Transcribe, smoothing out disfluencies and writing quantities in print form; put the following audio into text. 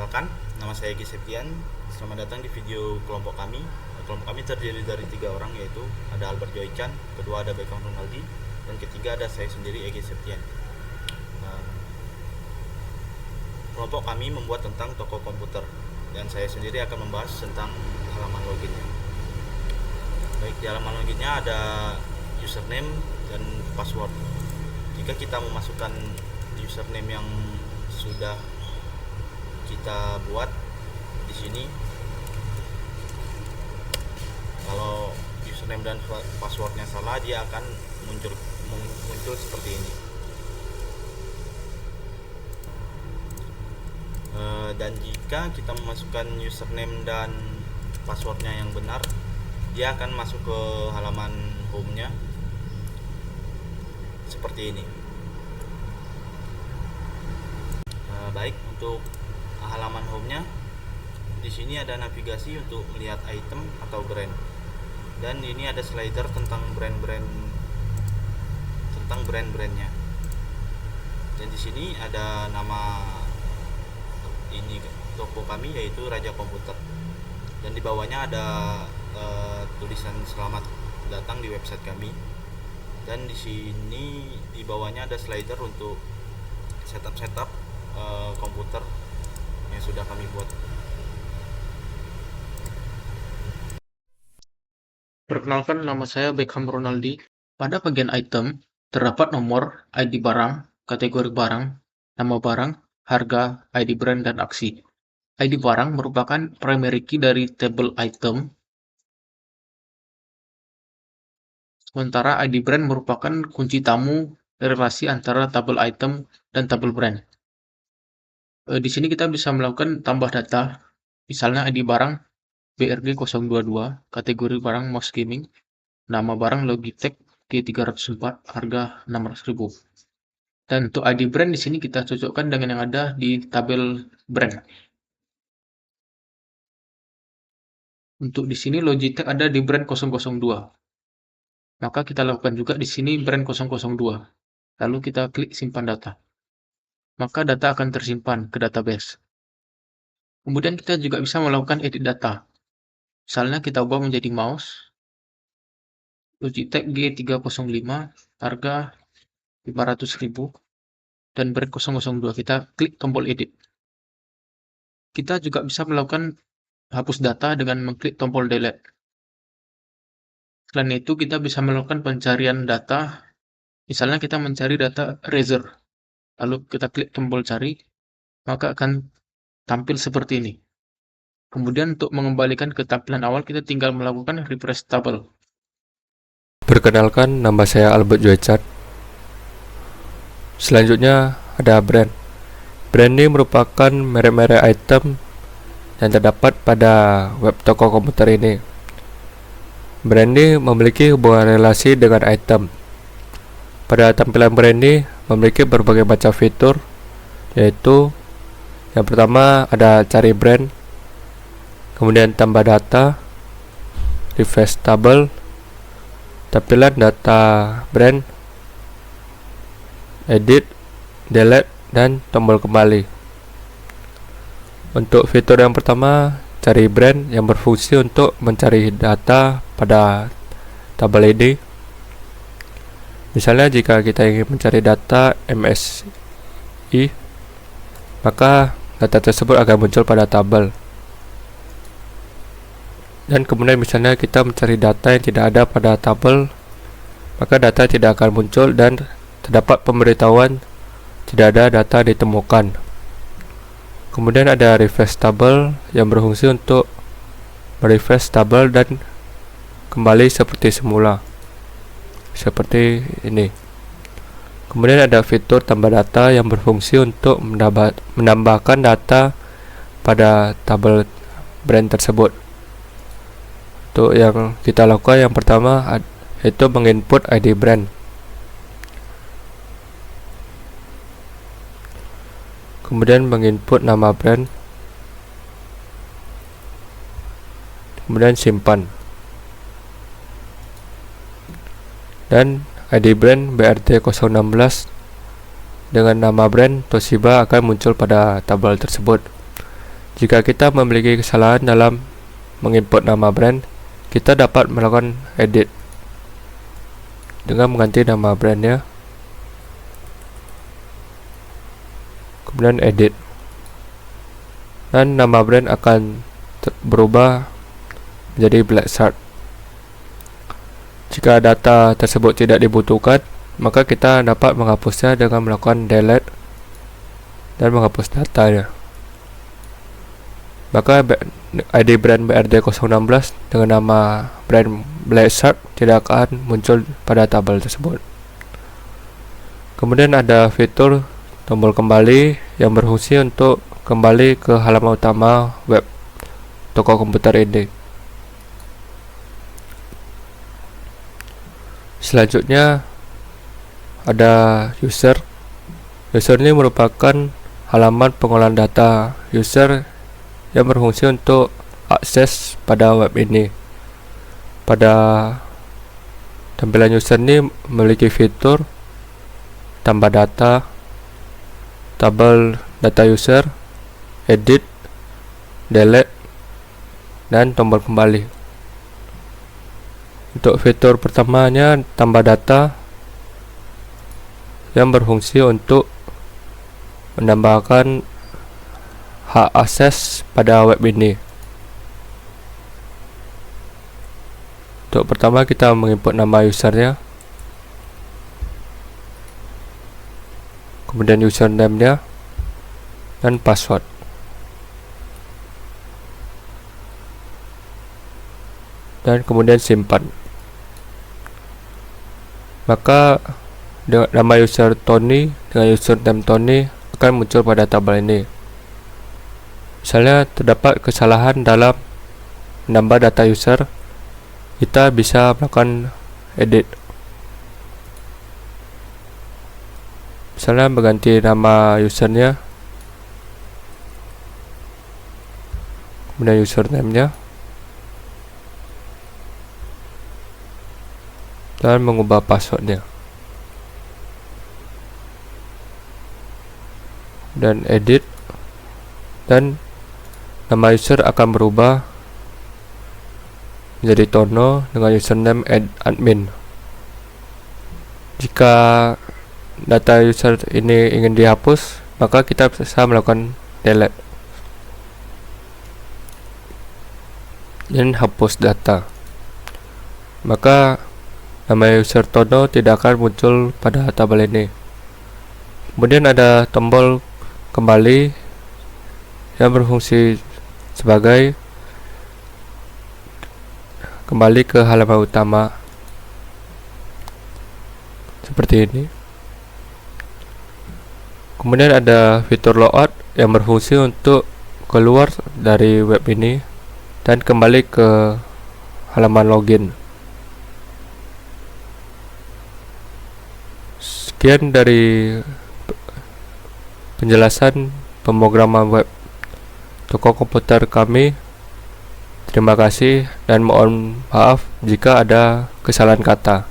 Perkenalkan, nama saya Egy Septian. Selamat datang di video kelompok kami. Kelompok kami terdiri dari 3 orang, yaitu ada Albert Joychan, kedua ada Beckham Ronaldi, dan ketiga ada saya sendiri, Egy Septian. Kelompok kami membuat tentang toko komputer, dan saya sendiri akan membahas tentang halaman loginnya. Baik, di halaman loginnya ada username dan password. Jika kita memasukkan username yang sudah kita buat di sini, kalau username dan passwordnya salah, dia akan muncul seperti ini. Dan jika kita memasukkan username dan passwordnya yang benar, dia akan masuk ke halaman home-nya seperti ini. Baik, untuk halaman home-nya, di sini ada navigasi untuk melihat item atau brand, dan ini ada slider tentang brand-brandnya. Dan di sini ada nama ini toko kami, yaitu Raja Komputer, dan di bawahnya ada tulisan selamat datang di website kami. Dan di sini di bawahnya ada slider untuk setup komputer yang sudah kami buat. Perkenalkan, nama saya Beckham Ronaldi. Pada bagian item, terdapat nomor, ID barang, kategori barang, nama barang, harga, ID brand, dan aksi. ID barang merupakan primary key dari tabel item, sementara ID brand merupakan kunci tamu relasi antara tabel item dan tabel brand. Di sini kita bisa melakukan tambah data, misalnya ID barang BRG 022, kategori barang mouse gaming, nama barang Logitech G304, harga 600.000. Dan untuk ID brand di sini kita cocokkan dengan yang ada di tabel brand. Untuk di sini Logitech ada di brand 002. Maka kita lakukan juga di sini brand 002. Lalu kita klik simpan data. Maka data akan tersimpan ke database. Kemudian kita juga bisa melakukan edit data. Misalnya kita ubah menjadi mouse Logitech G305, harga 500.000, dan brand 002. Kita klik tombol edit. Kita juga bisa melakukan hapus data dengan mengklik tombol delete. Selain itu, kita bisa melakukan pencarian data. Misalnya kita mencari data Razer, lalu kita klik tombol cari, maka akan tampil seperti ini. Kemudian untuk mengembalikan ke tampilan awal, kita tinggal melakukan refresh tabel. Perkenalkan, nama saya Albert Joychan. Selanjutnya ada brand. Brand ini merupakan merek-merek item yang terdapat pada web toko komputer ini. Brand ini memiliki hubungan relasi dengan item. Pada tampilan brand ini memiliki berbagai macam fitur, yaitu yang pertama ada cari brand, kemudian tambah data, refresh tabel, tampilan data brand, edit, delete, dan tombol kembali. Untuk fitur yang pertama, cari brand, yang berfungsi untuk mencari data pada tabel ini. Misalnya jika kita ingin mencari data MSI, maka data tersebut akan muncul pada tabel. Dan kemudian misalnya kita mencari data yang tidak ada pada tabel, maka data tidak akan muncul dan terdapat pemberitahuan tidak ada data ditemukan. Kemudian ada refresh tabel yang berfungsi untuk merefresh tabel dan kembali seperti semula, seperti ini. Kemudian ada fitur tambah data yang berfungsi untuk menambahkan data pada tabel brand tersebut. Untuk yang kita lakukan, yang pertama yaitu menginput ID brand. Kemudian menginput nama brand, kemudian simpan. Dan ID brand BRT 016 dengan nama brand Toshiba akan muncul pada tabel tersebut. Jika kita memiliki kesalahan dalam menginput nama brand, kita dapat melakukan edit dengan mengganti nama brandnya, kemudian edit, dan nama brand akan berubah menjadi Black Shark. Jika data tersebut tidak dibutuhkan, maka kita dapat menghapusnya dengan melakukan delete dan menghapus datanya. Maka ID brand BRD016 dengan nama brand Black Shark tidak akan muncul pada tabel tersebut. Kemudian ada fitur tombol kembali yang berfungsi untuk kembali ke halaman utama web toko komputer ini. Selanjutnya ada user. User ini merupakan halaman pengolahan data user yang berfungsi untuk akses pada web ini. Pada tampilan user ini memiliki fitur tambah data, tabel data user, edit, delete, dan tombol kembali. Untuk fitur pertamanya, tambah data, yang berfungsi untuk menambahkan hak akses pada web ini. Untuk pertama kita menginput nama usernya, kemudian username-nya, dan password. Dan kemudian simpan. Maka nama user Tony dengan username Tony akan muncul pada tabel ini. Misalnya terdapat kesalahan dalam menambah data user, kita bisa melakukan edit. Misalnya mengganti nama usernya, kemudian username-nya, dan mengubah passwordnya, dan edit, dan nama user akan berubah menjadi Tono dengan username admin. Jika data user ini ingin dihapus, maka kita bisa melakukan delete dan hapus data. Maka nama user Tono tidak akan muncul pada tabel ini. Kemudian ada tombol kembali yang berfungsi sebagai kembali ke halaman utama seperti ini. Kemudian ada fitur logout yang berfungsi untuk keluar dari web ini dan kembali ke halaman login. Sekian dari penjelasan pemrograman web toko komputer kami. Terima kasih dan mohon maaf jika ada kesalahan kata.